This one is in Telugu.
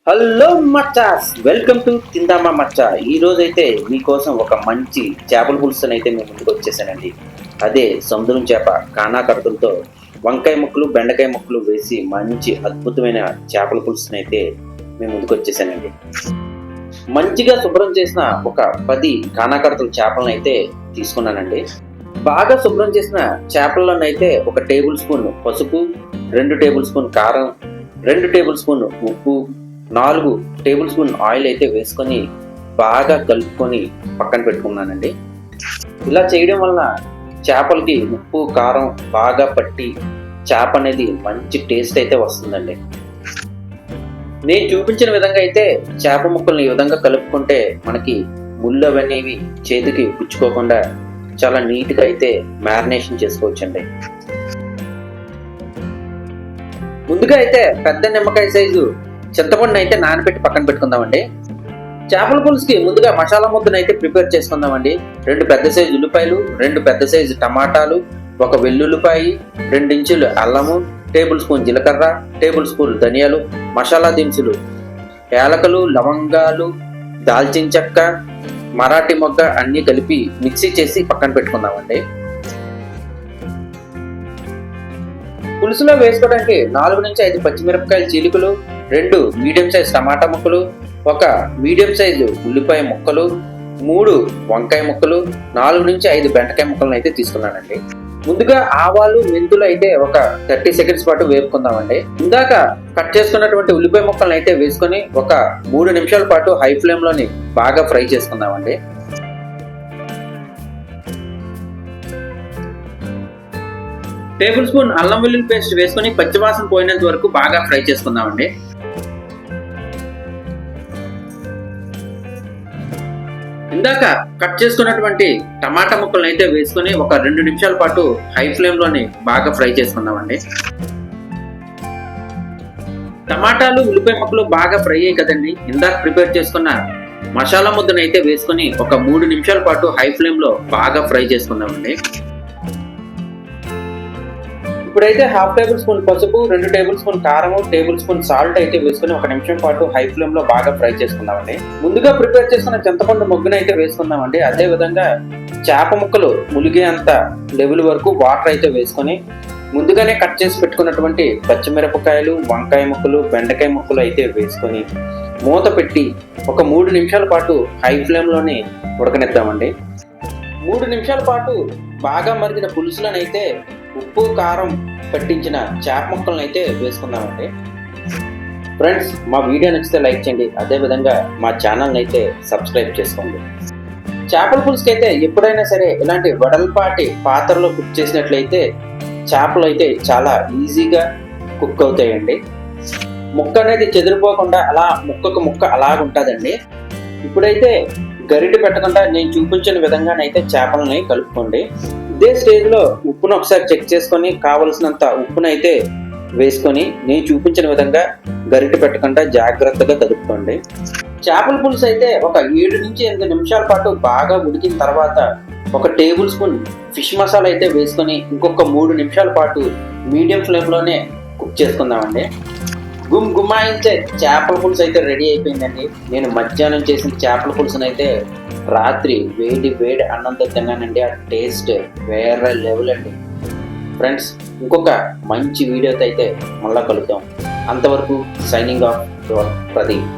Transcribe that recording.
హలో మచ్చాస్, వెల్కమ్ టు తిందామా మచ్చా. ఈ రోజైతే మీకోసం ఒక మంచి చేపల పులుసుని అయితే మేము ముందుకు వచ్చేసానండి. అదే సముద్రం చేప కానాకడతలతో వంకాయ ముక్కలు బెండకాయ ముక్కలు వేసి మంచి అద్భుతమైన చేపల పులుసుని అయితే మేము ముందుకు వచ్చేసానండి. మంచిగా శుభ్రం చేసిన ఒక 10 కానాకడతల చేపలను అయితే తీసుకున్నానండి. బాగా శుభ్రం చేసిన చేపల్లోనైతే 1 టేబుల్ స్పూన్ పసుపు, 2 టేబుల్ స్పూన్ కారం, 2 టేబుల్ స్పూన్ ఉప్పు, 4 టేబుల్ స్పూన్ ఆయిల్ అయితే వేసుకొని బాగా కలుపుకొని పక్కన పెట్టుకున్నానండి. ఇలా చేయడం వలన చేపలకి ఉప్పు కారం బాగా పట్టి చేప అనేది మంచి టేస్ట్ అయితే వస్తుందండి. నేను చూపించిన విధంగా అయితే చేప ముక్కల్ని ఈ విధంగా కలుపుకుంటే మనకి ముళ్ళు అవన్నీ చేతికి పుచ్చుకోకుండా చాలా నీట్గా అయితే మ్యారినేషన్ చేసుకోవచ్చండి. ముందుగా అయితే పెద్ద నిమ్మకాయ సైజు చింతపండుని అయితే నానబెట్టి పక్కన పెట్టుకుందామండి. చేపల పులుసుకి ముందుగా మసాలా ముద్దను అయితే ప్రిపేర్ చేసుకుందామండి. 2 పెద్ద సైజు ఉల్లిపాయలు, 2 పెద్ద సైజు టమాటాలు, 1 వెల్లుల్లిపాయ, 2 ఇంచులు అల్లము, టేబుల్ స్పూన్ జీలకర్ర, టేబుల్ స్పూన్ ధనియాలు, మసాలా దినుసులు, యాలకులు, లవంగాలు, దాల్చిన చెక్క, మరాఠీ మొగ్గ అన్నీ కలిపి మిక్సీ చేసి పక్కన పెట్టుకుందామండి. పులుసులో వేసుకోవడానికి 4 నుంచి 5 పచ్చిమిరపకాయల చీలికలు, 2 మీడియం సైజ్ టమాటా ముక్కలు, 1 మీడియం సైజు ఉల్లిపాయ ముక్కలు, 3 వంకాయ ముక్కలు, 4 నుంచి 5 బెండకాయ ముక్కలను అయితే తీసుకున్నానండి. ముందుగా ఆవాలు మెంతులు అయితే ఒక 30 సెకండ్స్ పాటు వేపుకుందామండి. ఇందాక కట్ చేసుకున్నటువంటి ఉల్లిపాయ ముక్కలను అయితే వేసుకొని ఒక 3 నిమిషాల పాటు హై ఫ్లేమ్ లోని బాగా ఫ్రై చేసుకుందామండి. టేబుల్ స్పూన్ అల్లం వెల్లుల్లి పేస్ట్ వేసుకొని పచ్చివాసన పోయినంత వరకు బాగా ఫ్రై చేసుకుందామండి. ఇందాక కట్ చేసుకున్నటువంటి టమాటా ముక్కలను అయితే వేసుకొని ఒక 2 నిమిషాల పాటు హై ఫ్లేమ్ లోని బాగా ఫ్రై చేసుకుందామండి. టమాటాలు ఉల్లిపాయ ముక్కలు బాగా ఫ్రై అయ్యాయి కదండి. ఇందాక ప్రిపేర్ చేసుకున్న మసాలా ముద్దను అయితే వేసుకొని ఒక 3 నిమిషాల పాటు హై ఫ్లేమ్ లో బాగా ఫ్రై చేసుకుందామండి. ఇప్పుడైతే 1/2 టేబుల్ స్పూన్ పసుపు, 2 టేబుల్ స్పూన్ కారం, టేబుల్ స్పూన్ సాల్ట్ అయితే వేసుకుని 1 నిమిషం పాటు హై ఫ్లేమ్ లో బాగా ఫ్రై చేసుకుందామండి. ముందుగా ప్రిపేర్ చేసుకున్న చింతపండు మొగ్గును అయితే వేసుకుందామండి. అదే విధంగా చేప ముక్కలు ములిగే అంత లెవెల్ వరకు వాటర్ అయితే వేసుకొని ముందుగానే కట్ చేసి పెట్టుకున్నటువంటి పచ్చిమిరపకాయలు, వంకాయ ముక్కలు, బెండకాయ ముక్కలు అయితే వేసుకొని మూత పెట్టి ఒక 3 నిమిషాల పాటు హై ఫ్లేమ్ లోనే ఉడకనిద్దామండి. 3 నిమిషాల పాటు బాగా మరిగిన పులుసులను అయితే ఉప్పు కారం పట్టించిన చేప ముక్కలను అయితే వేసుకుందామండి. ఫ్రెండ్స్, మా వీడియో నచ్చితే లైక్ చేయండి. అదేవిధంగా మా ఛానల్ని అయితే సబ్స్క్రైబ్ చేసుకోండి. చేపల పులుసుకి అయితే ఎప్పుడైనా సరే ఇలాంటి వెడల్పాటి పాత్రలో కుక్ చేసినట్లయితే చేపలు అయితే చాలా ఈజీగా కుక్ అవుతాయండి. ముక్క అనేది చెదిరిపోకుండా అలా ముక్కకు ముక్క అలాగుంటుందండి. ఇప్పుడైతే గరిటె పెట్టకుండా నేను చూపించిన విధంగానైతే చేపలని కలుపుకోండి. ఇదే స్టేజ్ లో ఉప్పును ఒకసారి చెక్ చేసుకొని కావలసినంత ఉప్పునైతే వేసుకొని నేను చూపించిన విధంగా గరిటె పెట్టకుండా జాగ్రత్తగా కలుపుకోండి. చేపల పులుసు అయితే ఒక 7 నుంచి 8 నిమిషాల పాటు బాగా ఉడికిన తర్వాత 1 టేబుల్ స్పూన్ ఫిష్ మసాలా అయితే వేసుకొని ఇంకొక 3 నిమిషాల పాటు మీడియం ఫ్లేమ్ లోనే కుక్ చేసుకుందామండి. గుమ్మాయించే చేపల పులుసు అయితే రెడీ అయిపోయిందండి. నేను మధ్యాహ్నం చేసిన చేపల పులుసును అయితే రాత్రి వేడి అన్నంతో తిన్నానండి. ఆ టేస్ట్ వేరే లెవెల్ అండి. ఫ్రెండ్స్, ఇంకొక మంచి వీడియోతో అయితే మళ్ళా కలుద్దాం. అంతవరకు సైనింగ్ ఆఫ్ ప్రదీప్.